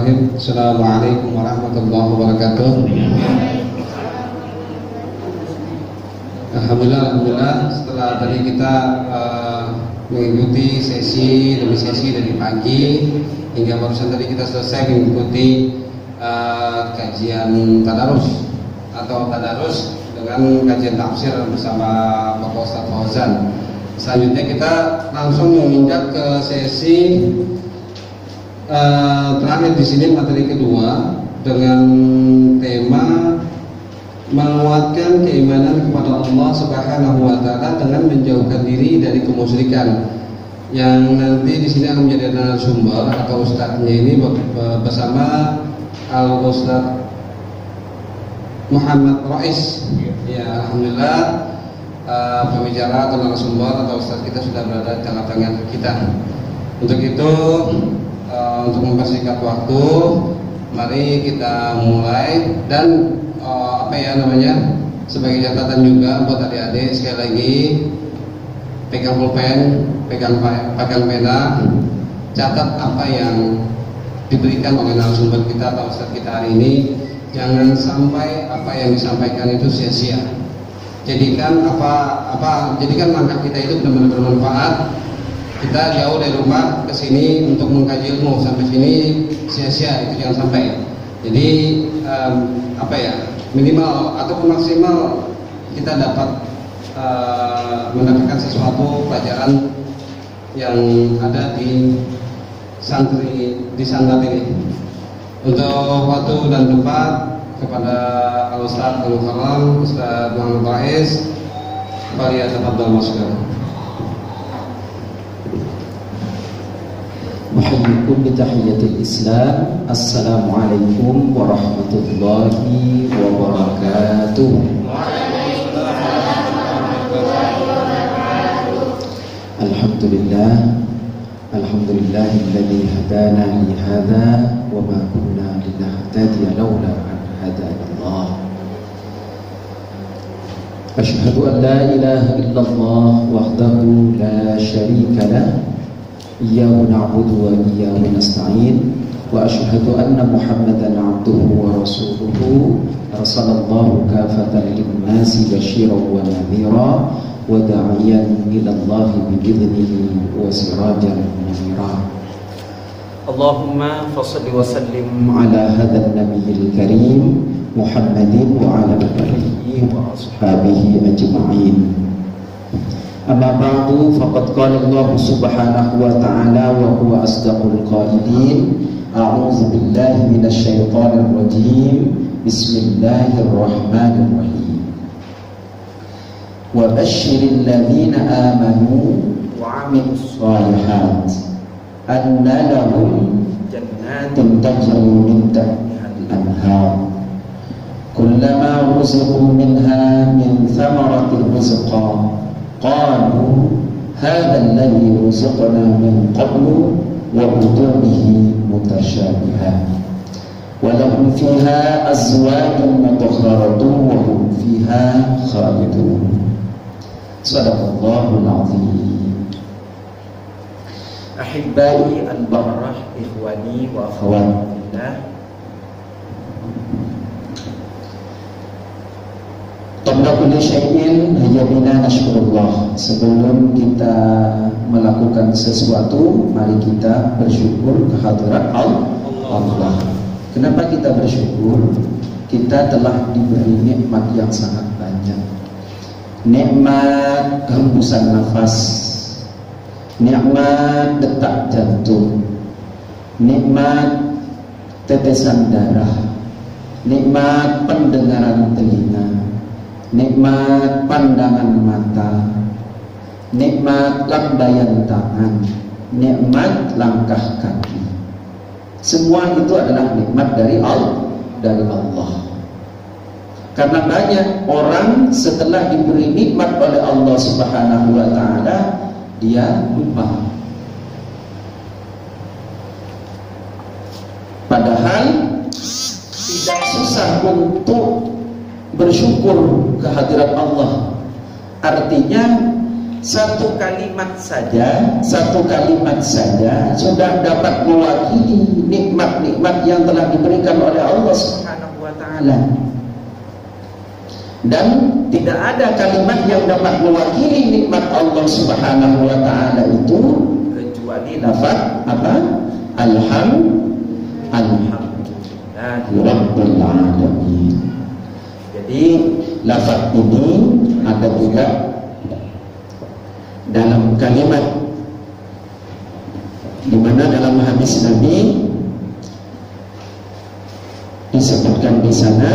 Bismillahirrahmanirrahim. Assalamualaikum warahmatullahi wabarakatuh. Alhamdulillah setelah tadi kita mengikuti sesi demi sesi dari pagi hingga barusan tadi kita selesai mengikuti kajian tadarus dengan kajian tafsir bersama Bapak Ustadz Fauzan. Selanjutnya kita langsung menginjak ke sesi terakhir di sini, materi kedua dengan tema menguatkan keimanan kepada Allah Subhanahu wa taala dengan menjauhkan diri dari kemusyrikan. Yang nanti di sini akan menjadi narasumber atau ustadznya ini bersama Al Ustadz Muhammad Rais. Ya, alhamdulillah pembicara atau narasumber atau ustadz kita sudah berada di tengah-tengah kita. Untuk itu, untuk mempersingkat waktu, mari kita mulai. Dan sebagai catatan juga buat adik-adik, sekali lagi pegang pulpen, pegang pena, catat apa yang diberikan oleh narasumber kita atau ustadz kita hari ini. Jangan sampai apa yang disampaikan itu sia-sia. Jadikan jadikan langkah kita itu benar-benar bermanfaat. Kita jauh dari rumah ke sini untuk mengkaji ilmu, sampai sini sia-sia, itu jangan sampai. Jadi minimal ataupun maksimal kita dapat mendapatkan sesuatu pelajaran yang ada di santri ini. Untuk waktu dan tempat kepada Al Ustadz Al Muharram Ustadz Muhammad Rais, falyatafaddal mashkur. Muhayyikum bitahiyatil Islam. Assalamualaikum warahmatullahi wabarakatuh. Alhamdulillah, alhamdulillahilladzi hadana li hadza wa ma kunna linahtadiya laula an hadana Allah. Asyhadu an la ilaha illallah wahdahu la syarika lah, iyyahu na'budu wa iyyahu nasta'in, wa asyhadu anna Muhammadan 'abduhu wa rasuluhu arsalallahu kafatan lin-nasi basyiran wa nadhira wa da'iyan ila Allah bi'idhnihi wa sirajan munira. Allahumma fashalli wa sallim ala hadzal nabiyil karim Muhammadin wa ala alihi wa ashabihi ajma'in. Amma ba'du, faqad qala Allah subhanahu wa ta'ala wa huwa asdaqul qailin. A'udzu billahi minasy syaithanir rajim. Bismillahirrahmanirrahim. Wa basyiril ladzina amanu wa 'amilus shalihat anna lahum jannatin tajri min tahtihal anhar kullama ruziqu minha min thamaratir rizqan qalu hadha alladhi ruziqna min qablu wa butuunihi mutasyabihan wa lahum fiha azwajun mutahharatun wa hum fiha khalidun. Sadaqallahul azim. Ahibbai al-barrah, ikhwani wa akhwati fillah. Qabla kulli syai'in hajabina nashkurullah. Sebelum kita melakukan sesuatu, mari kita bersyukur kehadirat Allah. Kenapa kita bersyukur? Kita telah diberi nikmat yang sangat banyak. Nikmat hembusan nafas, nikmat detak jantung, nikmat tetesan darah, nikmat pendengaran telinga, nikmat pandangan mata, nikmat lambaian tangan, nikmat langkah kaki. Semua itu adalah nikmat dari Allah. Karena banyak orang setelah diberi nikmat oleh Allah Subhanahu wa taala, dia lupa. Padahal tidak susah untuk bersyukur kehadirat Allah. Artinya satu kalimat saja sudah dapat mewakili nikmat-nikmat yang telah diberikan oleh Allah Subhanahu wa taala. Dan tidak ada kalimat yang dapat mewakili nikmat Allah Subhanahu wa taala itu kecuali lafaz apa? Alhamdulillahirabbil alamin. Jadi lafaz ini ada juga dalam kalimat, di mana dalam hadis Nabi disebutkan di sana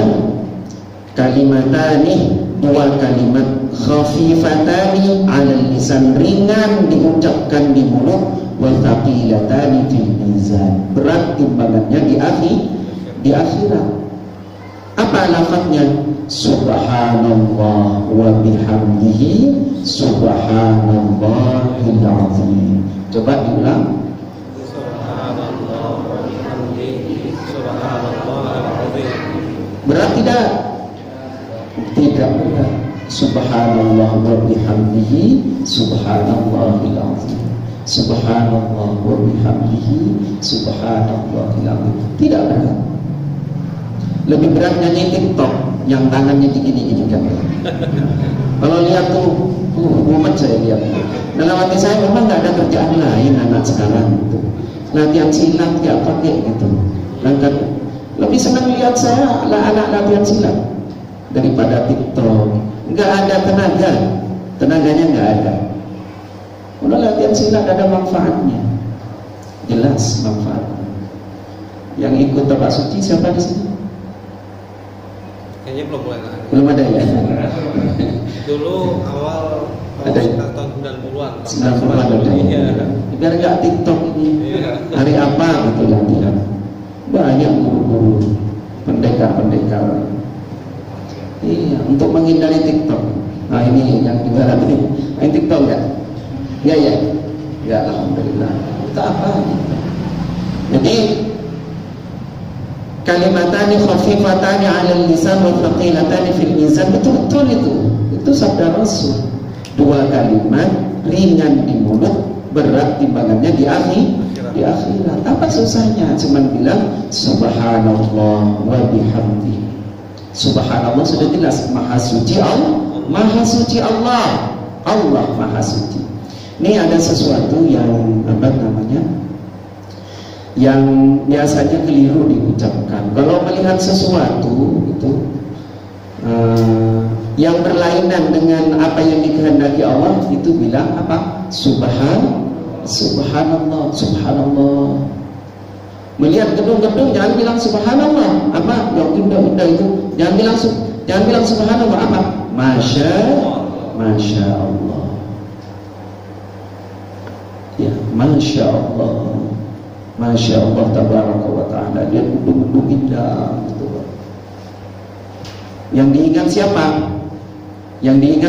kalimatani, dua kalimat khafifatani 'alal lisan, ringan diucapkan di mulut, wa thaqilatani fil mizan, berat timbangannya di akhirat. Apa lafaznya? Subhanallah wa bihamdihi subhanallahil azim. Coba diulang. Subhanallah wa bihamdihi subhanallahil azim. Berat tidak? Tidak berat. Subhanallah wa bihamdihi subhanallahil azim. Subhanallah wa bihamdihi subhanallahil azim. Tidak berat. Lebih berat nyanyi TikTok yang tangannya gini-gini kan. Kalau lihat tuh, mumet saya lihat. Dalam hati saya memang nggak ada kerjaan lain anak sekarang gitu. Latihan silat nggak pakai gitu. Lebih senang lihat saya anak latihan silat daripada TikTok. Nggak ada tenaganya nggak ada. Udah latihan silat ada manfaatnya, jelas manfaatnya. Yang ikut tabak suci siapa di sini? Kayaknya belum ada ya. Dulu awal ada tahun 90-an. 90-an ada. Iya. Biar nggak TikTok ini. Iya. Hari apa gitu latihan. Banyak guru-guru, pendekar-pendekar. Iya, untuk menghindari TikTok. Nah ini yang ibarat ini. Main TikTok nggak? Iya ya. Ya alhamdulillah. Itu apa? Jadi kalimatani khafifatani 'alal lisan wa thaqilatani fil mizan, betul-betul itu sabda Rasul. Dua kalimat ringan di mulut, berat timbangannya di akhirat. Apa susahnya? Cuman bilang subhanallah wa bihamdi. Subhanallah sudah jelas, maha suci Allah, Allah maha suci. Ini ada sesuatu yang apa namanya? Yang biasanya keliru diucapkan. Kalau melihat sesuatu itu yang berlainan dengan apa yang dikehendaki Allah, itu bilang apa? Subhanallah. Melihat gedung-gedung jangan bilang subhanallah. Apa? Yang indah-indah itu jangan bilang subhanallah. Apa? Masya Allah. Ya, Masya Allah. Masya Allah tabaraka wa ta'ala. Dia gedung-gedung indah gitu. Yang diingat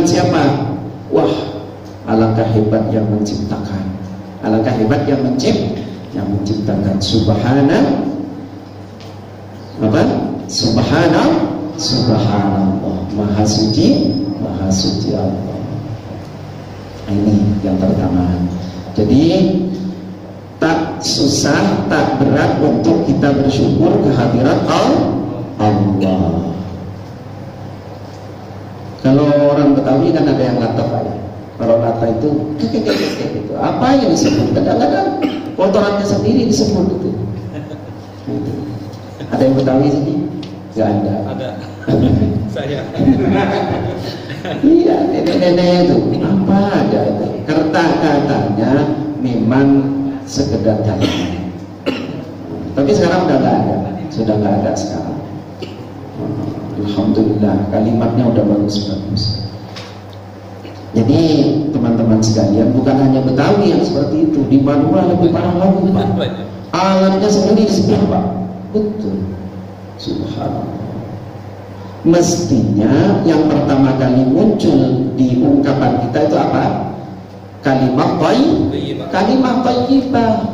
siapa? Wah, alangkah hebat yang menciptakan. Alangkah hebat yang menciptakan. Subhanallah. Maha suci Allah. Ini yang pertama. Jadi tak susah, tak berat untuk kita bersyukur kehadirat Allah. Kalau orang Betawi kan ada yang latah ya. Kalau latah itu gitu. Apa yang disebut? Kadang-kadang kotorannya sendiri disebut itu. Ada yang Betawi sini? Gak ada. Ada. Saya. Iya, nenek-nenek itu apa ada itu. Kata-katanya memang sekedar kalimat. Tapi sekarang sudah nggak ada sekarang. Alhamdulillah, kalimatnya udah bagus-bagus. Jadi teman-teman sekalian, bukan hanya Betawi yang seperti itu, di Madura lebih parah lagi Pak. Alatnya sendiri disebut Pak. Betul. Subhanallah. Mestinya yang pertama kali muncul di ungkapan kita itu apa? Kalimat thayyibah.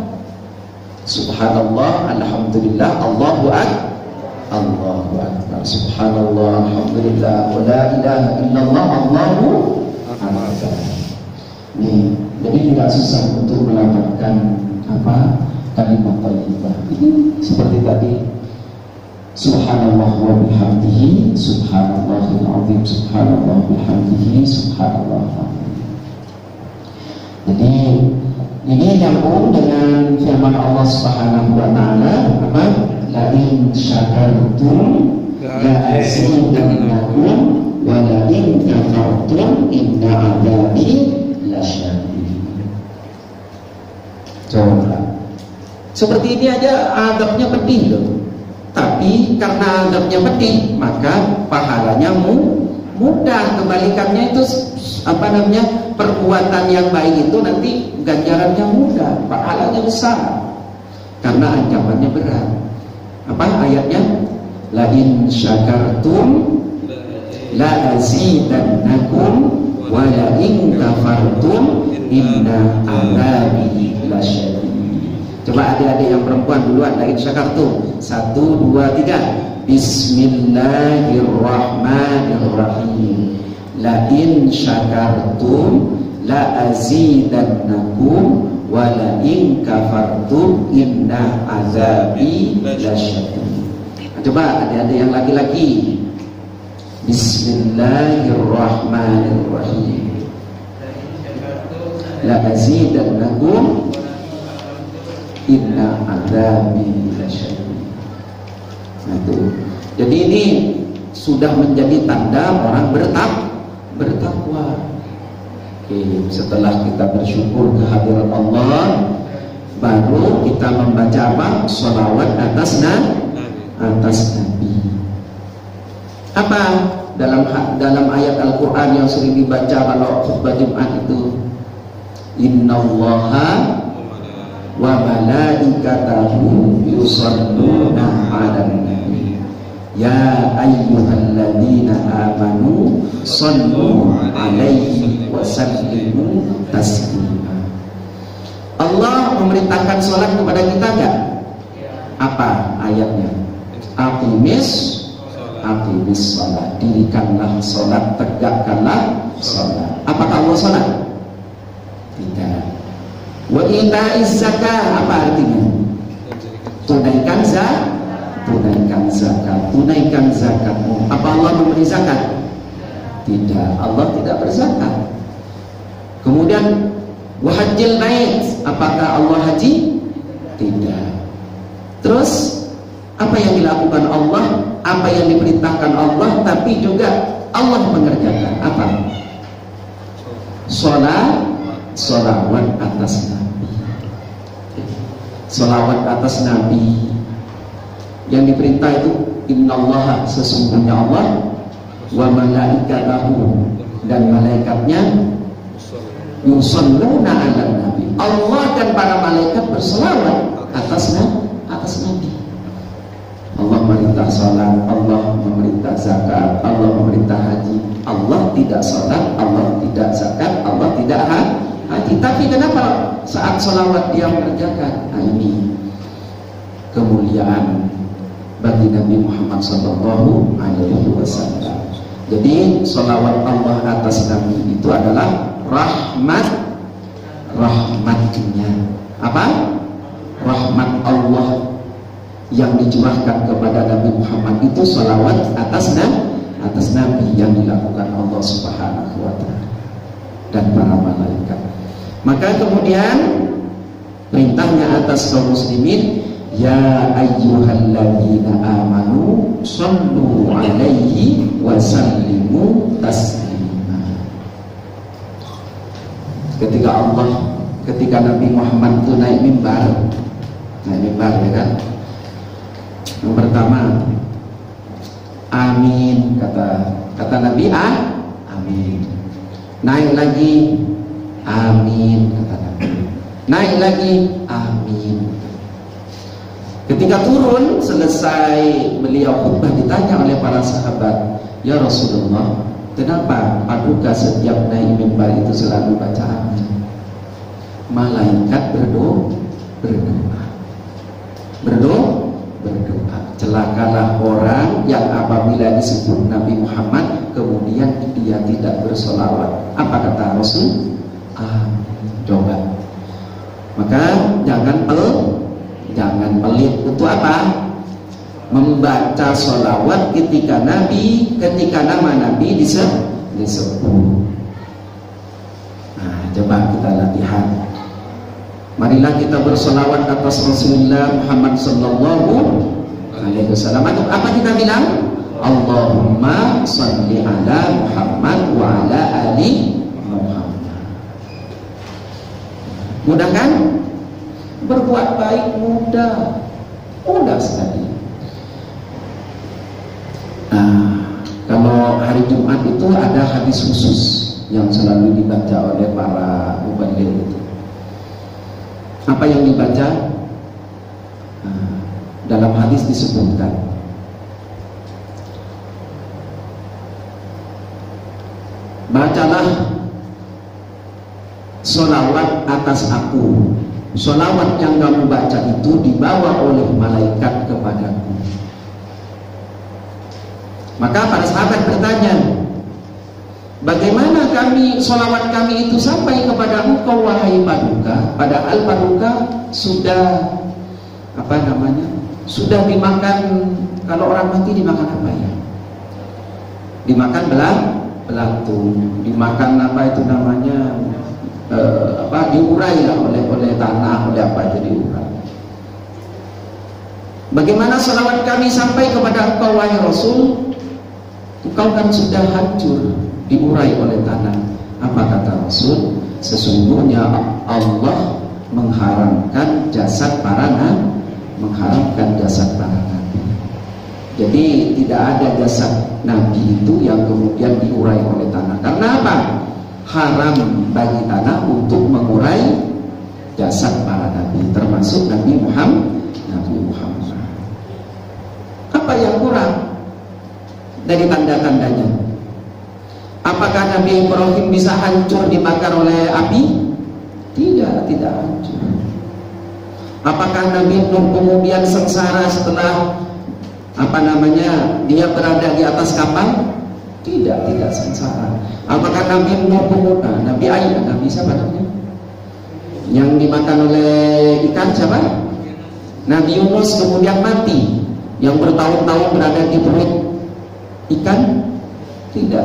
Subhanallah, alhamdulillah, Allahu akbar. Subhanallah, alhamdulillah, wa la ilaha illallah, Allahu akbar. Nih, jadi tidak susah untuk melafalkan kalimat thayyibah. Ini seperti tadi, subhanallah wa bihamdihi, subhanallahil azim, subhanallah bihamdihi, subhanallah. Jadi ini nyambung dengan firman Allah Subhanahu wa taala, la in syakartum la azidannakum wa la in kafartum inna 'adzabi lasyadid. Coba. Seperti ini aja adabnya pedih loh. Tapi karena adabnya pedih, maka pahalanya mudah. Kebalikannya itu perbuatan yang baik itu nanti ganjarannya mudah, pahalanya besar. Karena ancamannya berat. Apa ayatnya? La in syakartum la azidannakum wa la in kafartum inna 'adzabi lasyadid. Coba adik-adik yang perempuan duluan, la in syakartum. 1, 2, 3. Bismillahirrahmanirrahim. La in syakartum la azidannakum wa la in kafartum inna 'adzabi lasyadid. Coba adik-adik yang laki-laki. Bismillahirrahmanirrahim. La azidannakum inna 'adzabi lasyadid. Jadi ini sudah menjadi tanda orang bertakwa. Oke, setelah kita bersyukur kehadiran Allah, baru kita membaca apa? Sholawat atas Nabi. Apa dalam ayat Al-Quran yang sering dibaca kalau khutbah Jumat itu? Innallaha wa malaikatahu yusholluna 'alan nabi ya ayyuhalladzina amanu shallu 'alaihi wa sallimu taslima. Allah memerintahkan sholat kepada kita enggak? Apa ayatnya? Aqimis sholat, dirikanlah sholat, tegakkanlah sholat. Apakah Allah sholat? Tidak. Wa ita'iz zakah, apa artinya? Tunaikan zakatmu. Apa Allah memberi zakat? Tidak, Allah tidak berzakat. Kemudian wa hajjil bait, apakah Allah haji? Tidak. Terus apa yang dilakukan Allah, apa yang diperintahkan Allah, tapi juga Allah mengerjakan apa? Sholawat atas Nabi. Sholawat atas Nabi yang diperintah itu innallaha, sesungguhnya Allah, wa malaikatahu, dan malaikatnya, yusholluna 'alan nabi, Allah dan para malaikat berselawat atas Nabi. Allah memerintah salat, Allah memerintah zakat, Allah memerintah haji. Allah tidak salat, Allah tidak zakat, Allah tidak haji. Tapi kenapa saat sholawat dia mengerjakan? Nah, ini kemuliaan bagi Nabi Muhammad SAW. Jadi sholawat Allah atas Nabi itu adalah rahmatnya. Apa? Rahmat Allah yang dicurahkan kepada Nabi Muhammad itu sholawat atas Nabi yang dilakukan Allah Subhanahu wa ta'ala dan para malaikat. Maka kemudian perintahnya atas kaum muslimin, ya ayyuhalladzina amanu shallu 'alaihi wa sallimu taslima. Ketika Nabi Muhammad itu naik mimbar ya kan? Yang pertama, amin, kata Nabi, amin. Naik lagi, amin, kata Nabi. Naik lagi, amin. Ketika turun, selesai beliau khutbah, ditanya oleh para sahabat, ya Rasulullah, kenapa paduka setiap naik mimbar itu selalu baca amin? Malaikat berdoa. Celakalah orang yang apabila disebut Nabi Muhammad kemudian dia tidak bersolawat. Apa kata Rasul? Coba. Maka jangan pelit. Untuk apa? Membaca sholawat ketika nama Nabi disebut. Nah, coba kita latihan. Marilah kita bersolawat atas Rasulullah Muhammad sallallahu alaihi wasallam. Apa kita bilang? Allahumma sholli ala Muhammad wa ala ali Muhammad. Mudah kan? Berbuat baik mudah sekali. Nah, kalau hari Jumat itu ada hadis khusus yang selalu dibaca oleh para mubaligh itu. Apa yang dibaca? Nah, dalam hadis disebutkan, bacalah sholawat atas aku. Sholawat yang kamu baca itu dibawa oleh malaikat kepadaku. Maka para sahabat bertanya, bagaimana sholawat kami itu sampai kepada engkau wahai Paduka? Padahal Paduka sudah sudah dimakan. Kalau orang mati dimakan apa ya? Dimakan belatung, dimakan diurai lah oleh tanah, oleh apa jadi diurai. Bagaimana sholawat kami sampai kepada engkau wahai Rasul? Engkau kan sudah hancur, diurai oleh tanah. Apa kata Rasul? Sesungguhnya Allah mengharamkan jasad para nabi. Jadi tidak ada jasad nabi itu yang kemudian diurai oleh tanah. Karena apa? Haram bagi tanah untuk mengurai jasad para nabi, termasuk Nabi Muhammad. Apa yang kurang dari tanda-tandanya? Apakah Nabi Ibrahim bisa hancur dibakar oleh api? Tidak hancur. Apakah Nabi Nuh kemudian sengsara setelah dia berada di atas kapal? Tidak sengsara. Apakah Nabi Nuh kemudian Nabi Ayub, Nabi siapa namanya? Yang dimakan oleh ikan siapa? Nabi Yunus kemudian mati, yang bertahun-tahun berada di perut ikan? Tidak.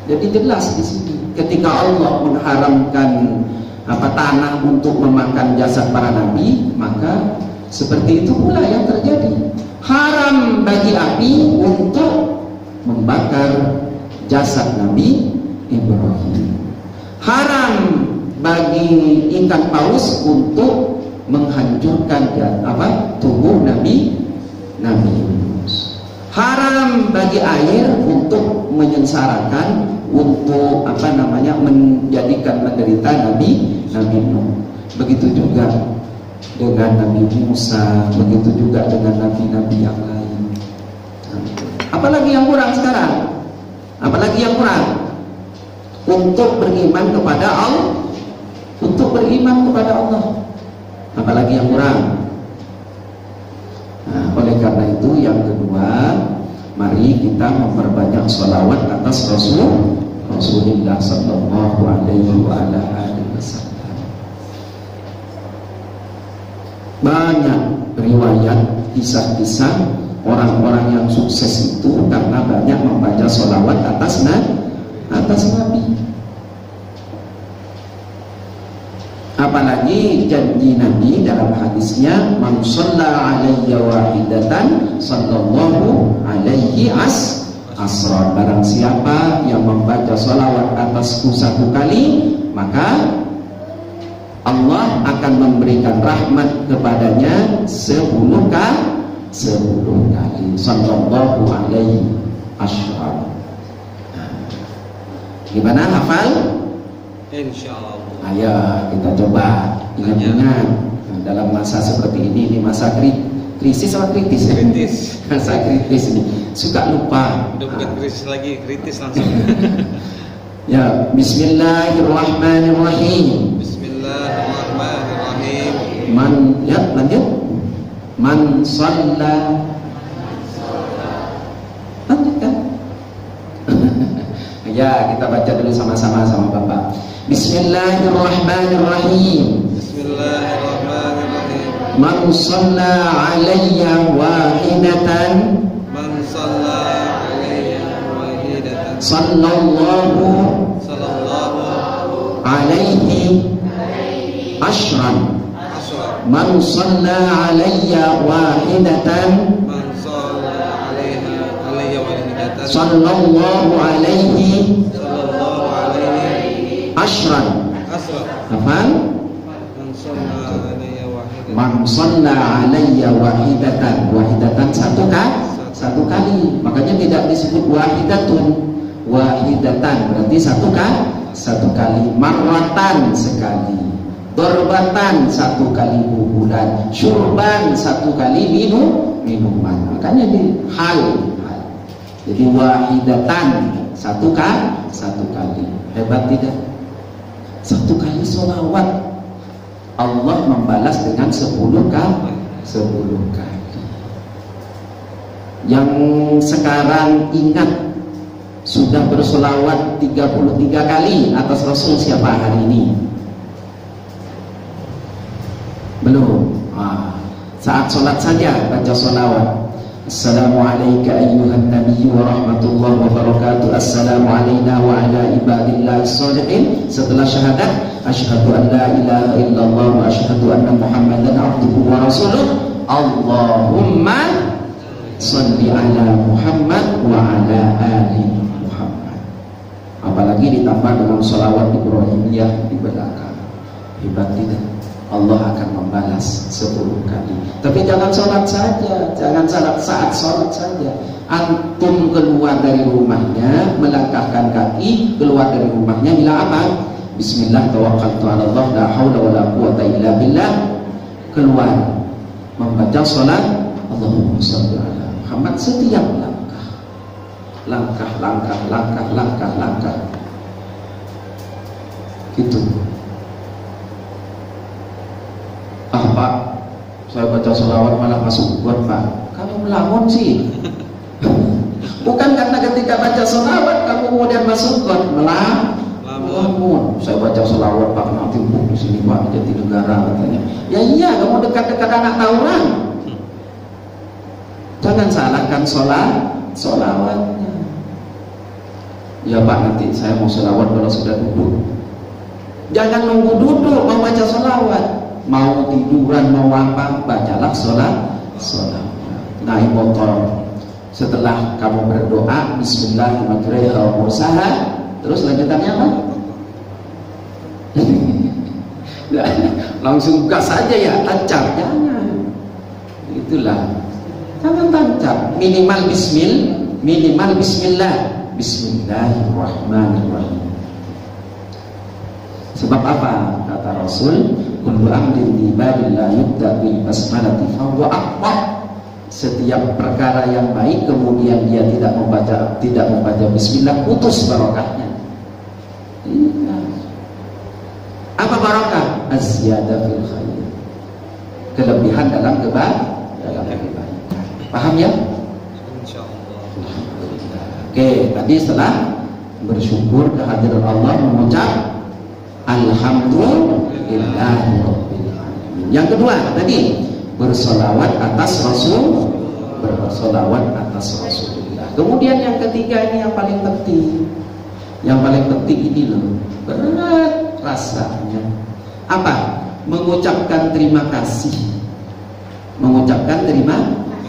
Jadi jelas di sini ketika Allah mengharamkan tanah untuk memakan jasad para nabi, maka seperti itu pula yang terjadi. Haram bagi api untuk membakar jasad Nabi Ibrahim. Haram bagi ikan paus untuk menghancurkan tubuh Nabi Yunus. Haram bagi air untuk menyengsarakan, untuk menjadikan menderita Nabi Nuh. Begitu juga dengan Nabi Musa, begitu juga dengan nabi-nabi yang lain. Apalagi yang kurang sekarang? Apalagi yang kurang? Untuk beriman kepada Allah. Apalagi yang kurang? Nah, oleh karena itu yang kedua, mari kita memperbanyak sholawat atas Rasulullah sallallahu alaihi wasallam. Banyak riwayat kisah-kisah orang-orang yang sukses itu karena banyak membaca sholawat atas Nabi. Apalagi janji Nabi dalam hadisnya, man shalla alayya wahidatan sallallahu alaihi asra. Barang siapa yang membaca sholawat atasku satu kali, maka Allah akan memberikan rahmat kepadanya 10 kali. Sallallahu alaihi asra. Gimana hafal? Insyaallah. Ayo kita coba ingat-ingat. Dalam masa seperti ini masa krisis atau kritis? Masa kritis ini suka lupa. Udah bukan krisis lagi, kritis langsung. Ya, Bismillahirrahmanirrahim. Bismillahirrahmanirrahim. Lanjut. Man shalla. Lanjutkan. Ya, Ya, kita baca dulu sama-sama sama Bapak. Bismillahirrahmanirrahim. Bismillahirrahmanirrahim. Man shalla alayya wahidatan, Man shalla alayya wahidatan, sallallahu sallallahu alaihi ashran. asra. Man shalla alayya wahidatan, Man shalla alayya wahidatan, sallallahu alaihi sallallahu alaihi ashran. asra. Hafal? Man shalla alayya wahidatan, Man shalla alayya wahidatan. Wahidatan satu kali. Makanya tidak disebut wahidatun. Wahidatan berarti satu kali. Marratan sekali. Dorbatan satu kali pukulan. Syurban satu kali minuman. Makanya di hal. Jadi wahidatan satu kali. Hebat tidak? Satu kali sholawat Allah membalas dengan 10 kali. Yang sekarang ingat sudah bersolawat 33 kali atas Rasul siapa hari ini? Belum. Saat sholat saja baca sholawat. Assalamualaikum ayyuhan nabiyyu wa rahmatullahi wa barakatuh. Assalamu alayna wa ala ibadillahi sholihin. Setelah syahadat, asyhadu an la ilaha illallah wa asyhadu anna muhammadan abduhu wa rasuluh. Allahumma sholli ala Muhammad wa ala ali Muhammad. Apalagi ditambah dengan sholawat Ibrahimiyah di belakang. Hebat tidak? Allah akan membalas 10 kali. Tapi jangan sholat saja, jangan saat sholat saja. Antum keluar dari rumahnya, melangkahkan kaki, keluar dari rumahnya bilang apa? Bismillah tawakkaltu 'ala Allah la haula wala quwwata illa billah. Keluar membaca sholat Allahumma shalli ala Muhammad setiap langkah. Gitu. Pak, saya baca sholawat malah masuk got, Pak. Kamu melamun sih. Bukan karena ketika baca sholawat kamu kemudian masuk got, melamun. Saya baca sholawat Pak, nanti di sini Pak, Jatinegara katanya. Ya iya, kamu dekat-dekat anak tawuran. Jangan salahkan sholawatnya. Ya Pak, nanti saya mau sholawat kalau sudah duduk. Jangan nunggu duduk mau baca sholawat. Mau tiduran, mau apa, bacalah sholat. Naik motor, setelah kamu berdoa Bismillahirrahmanirrahim, terus lanjutannya apa? Langsung gas saja ya, tancap. Jangan. Itulah, jangan tancap. Minimal bismillah. Bismillahirrahmanirrahim. Sebab apa? Kata Rasul, kullu amrin li babillah yubda bil basmalati fa huwa aqwa. Setiap perkara yang baik kemudian dia tidak membaca bismillah, putus barokahnya. Apa barokah? Az-ziyadah fil khair. Kelebihan dalam kebaikan. Paham ya? Insyaallah. Oke, tadi setelah bersyukur kehadiran Allah mengucap Alhamdulillahirabbil alamin. Yang kedua tadi bersolawat atas Rasul, Rasulullah. Kemudian yang ketiga ini yang paling penting. Yang paling penting ini loh, berat rasanya. Apa? Mengucapkan terima kasih. Mengucapkan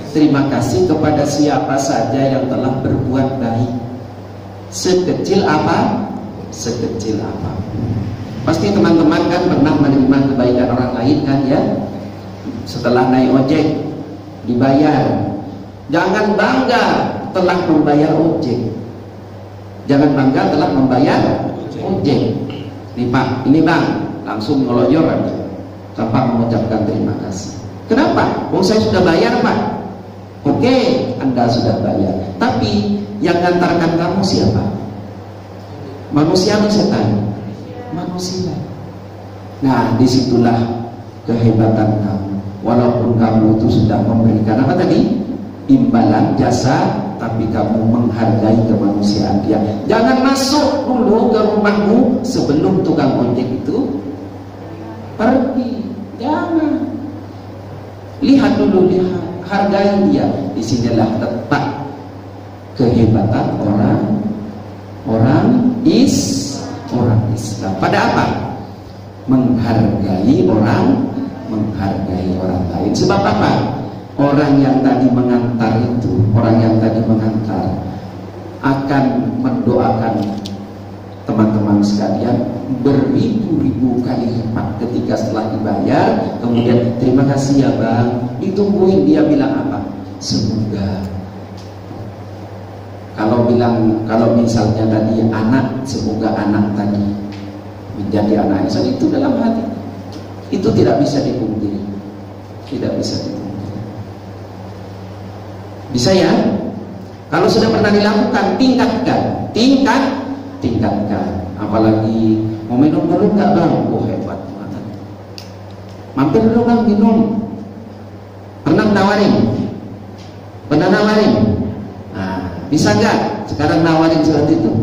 terima kasih kepada siapa saja yang telah berbuat baik. Sekecil apa? Pasti teman-teman kan pernah menerima kebaikan orang lain kan ya. Setelah naik ojek dibayar, jangan bangga telah membayar ojek. Jangan bangga telah membayar ojek. Nih Pak, ini Bang, langsung ngeloyor aja tanpa mengucapkan terima kasih. Kenapa? Saya sudah bayar Pak. Oke, Anda sudah bayar. Tapi yang ngantarkan kamu siapa? Manusia atau setan? Manusia. Nah, disitulah kehebatan kamu. Walaupun kamu itu sudah memberikan apa tadi? imbalan jasa, tapi kamu menghargai kemanusiaan dia. Jangan masuk dulu ke rumahmu sebelum tukang ojek itu pergi. Jangan. Lihat dulu, hargai dia. Disinilah letak kehebatan orang Islam. Pada apa? Menghargai orang lain. Sebab apa? Orang yang tadi mengantar akan mendoakan teman-teman sekalian beribu-ribu kali lipat ketika setelah dibayar, kemudian terima kasih ya bang, ditungguin dia bilang apa? Semoga. Kalau misalnya tadi anak, semoga anak tadi menjadi anak Ihsan, itu dalam hati. Itu tidak bisa dipungkiri. Bisa ya? Kalau sudah pernah dilakukan, tingkatkan. Apalagi mau minum dulu nggak bang? Oh hebat banget. Mampir dulu bang minum. Pernah nawarin? Nah, bisa nggak sekarang nawarin seperti itu?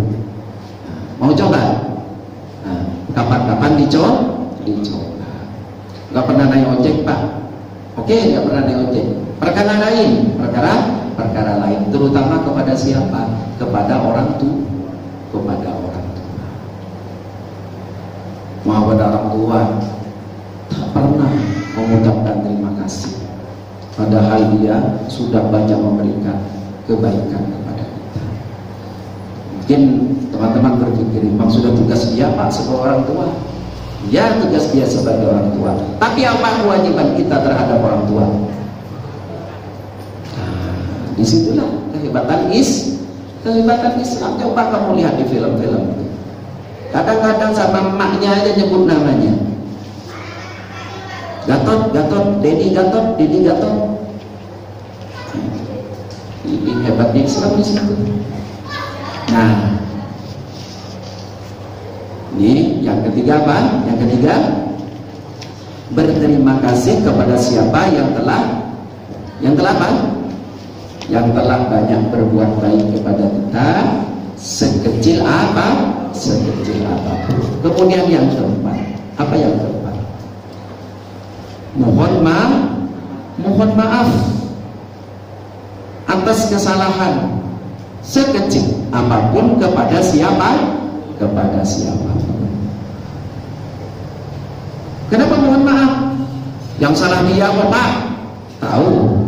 Mau coba? Nah, kapan-kapan dicoba? Nggak pernah naik ojek pak? Oke, nggak pernah naik ojek. Perkara lain, terutama kepada siapa? Kepada orang tua. Kepada orang tua tak pernah mengucapkan terima kasih, padahal dia sudah banyak memberikan kebaikan kepada kita. Mungkin teman-teman berpikir, memang sudah tugas dia pak sebagai orang tua. Ya, tugas dia sebagai orang tua. Tapi apa kewajiban kita terhadap orang tua? Disitulah kehebatan Islam. Coba kamu lihat di film-film. Kadang-kadang sama emaknya aja nyebut namanya. Gatot, Dedi Gatot. Ini hebatnya Islam di situ. Nah, ini yang ketiga apa? Yang ketiga, berterima kasih kepada siapa yang telah apa? Yang telah banyak berbuat baik kepada kita, sekecil apapun. Kemudian yang keempat, apa yang keempat? Mohon maaf atas kesalahan sekecil apapun kepada siapa? Kenapa mohon maaf? Yang salah dia apa pak? Tahu.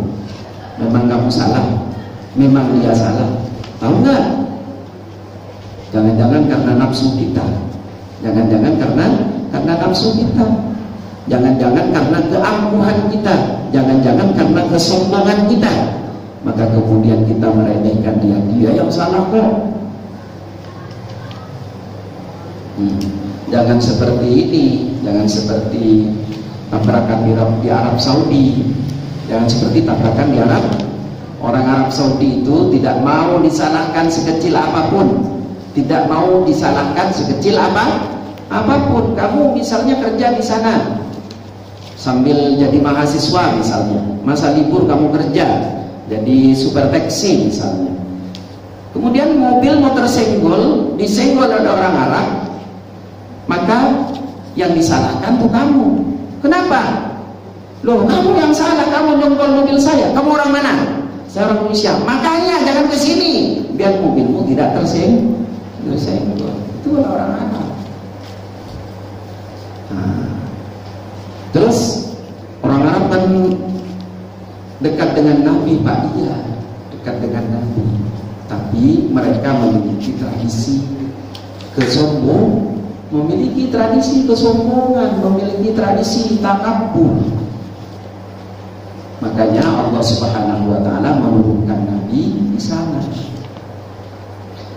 Memang kamu salah, memang dia salah. Tahu nggak? Jangan-jangan karena nafsu kita, jangan-jangan karena nafsu kita, jangan-jangan karena keangkuhan kita, jangan-jangan karena kesombongan kita, maka kemudian kita meremehkan dia yang salah kok. Jangan seperti ini, jangan seperti tabrakan di Arab Saudi. Jangan seperti tabrakan di Arab. Orang Arab Saudi itu tidak mau disalahkan sekecil apapun. Tidak mau disalahkan sekecil apapun. Kamu misalnya kerja di sana sambil jadi mahasiswa misalnya. Masa libur kamu kerja jadi super taksi misalnya. Kemudian mobil mau tersenggol, disenggol oleh orang Arab. Maka yang disalahkan tuh kamu. Kenapa? Loh, kamu yang salah, kamu nyongkol mobil saya. Kamu orang mana? Saya orang Indonesia. Makanya jangan ke sini biar mobilmu tidak tersenggol. Itu orang Arab. Nah, terus orang Arab kan dekat dengan Nabi pak, iya dekat dengan Nabi. Tapi mereka memiliki tradisi kesombongan, memiliki tradisi takabur. Makanya Allah Subhanahu wa taala menurunkan Nabi di sana.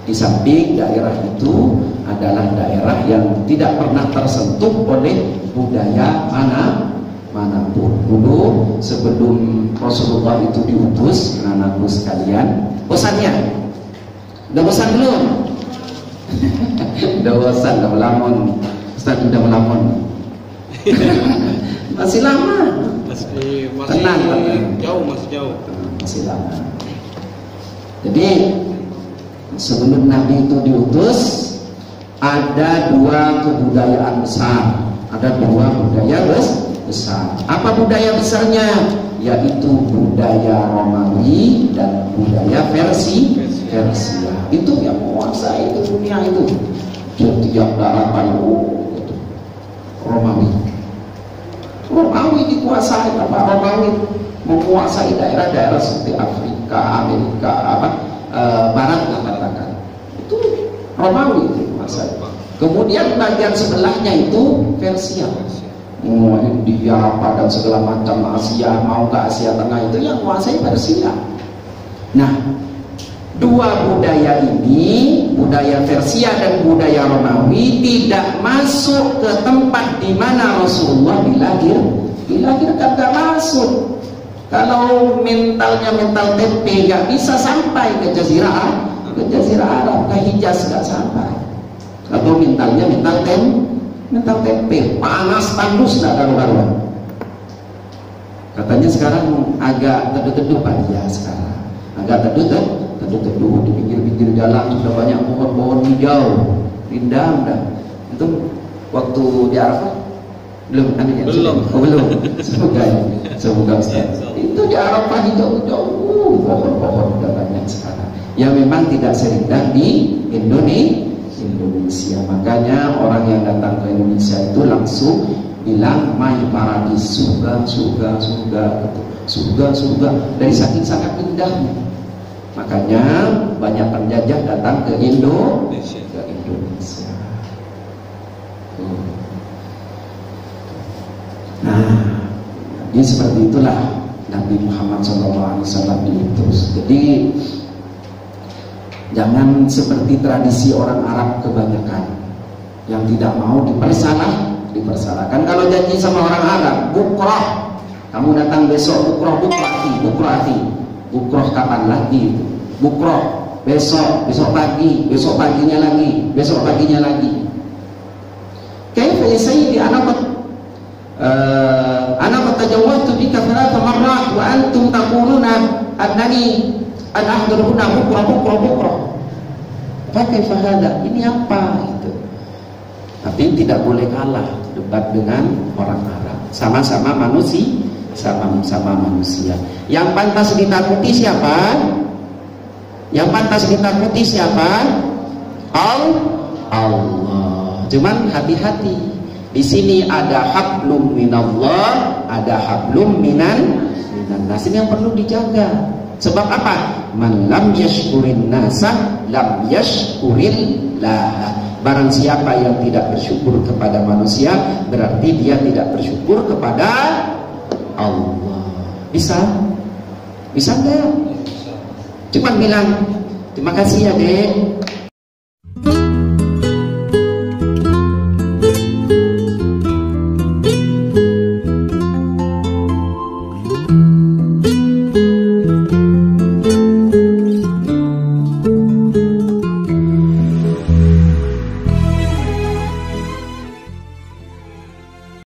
Di samping daerah itu adalah daerah yang tidak pernah tersentuh oleh budaya manapun. Dulu sebelum Rasulullah itu diutus, anak-anakku sekalian, bosannya? Udah bosan belum? Udah bosan, udah melamun. Ustaz udah melamun. Masih lama. Masih tenang. jauh, masih jauh. masih lama. Jadi sebelum Nabi itu diutus, ada dua kebudayaan besar. Ada dua budaya besar. Apa budaya besarnya? Yaitu budaya Romawi dan budaya Persia. Itu yang menguasai itu dunia itu. Setiap daratan itu Romawi dikuasai. Apa Romawi menguasai daerah-daerah seperti Afrika, Amerika, Barat lah katakan. Itu Romawi dikuasai. Kemudian bagian sebelahnya itu Persia. India dan segala macam Asia, mau ke Asia Tengah itu yang menguasai Persia. Nah, dua budaya ini, budaya Persia dan budaya Romawi, tidak masuk ke tempat di mana Rasulullah dilahirkan, gak masuk. Kalau mentalnya mental tempe, gak bisa sampai ke Jazirah Arab, ke Hijaz gak sampai. Kalau mentalnya mental tempe, panas tandus gak karuan. Katanya sekarang agak teduh-teduh Pak ya, sekarang agak teduh di pinggir-pinggir jalan sudah banyak pohon-pohon hijau, indah dah. Itu waktu di Arafah belum. Semoga Ustaz. Itu di Arafah hijau-hijau, pohon-pohon udah banyak sekarang. Ya memang tidak serindah di Indonesia. Makanya orang yang datang ke Indonesia itu langsung bilang my paradis, surga dari saking sangat indahnya. Makanya banyak penjajah datang ke Indonesia. Nah, ini seperti itulah Nabi Muhammad SAW diutus. Jadi jangan seperti tradisi orang Arab kebanyakan yang tidak mau dipersalahkan. Kalau janji sama orang Arab, bukrah, kamu datang besok, bukrah kapan lagi? Bukrah besok pagi, besok paginya lagi. Kaifa ya sayyidi ana tajawwaztu bika thalatha marrat wa antum taquluna annani ahduruna bukrah. Kaifa hada? Ini apa itu? Tapi tidak boleh kalah debat dengan orang Arab. Sama-sama manusia. Yang pantas ditakuti siapa? Allah. Cuman hati-hati. Di sini ada hablum minallah, ada hablum minan nas. Ini yang perlu dijaga. Sebab apa? Man lam yashkurin nasa lam yashkurillah. Barang siapa yang tidak bersyukur kepada manusia, berarti dia tidak bersyukur kepada Allah. Bisa enggak? Cuma bilang terima kasih ya dek,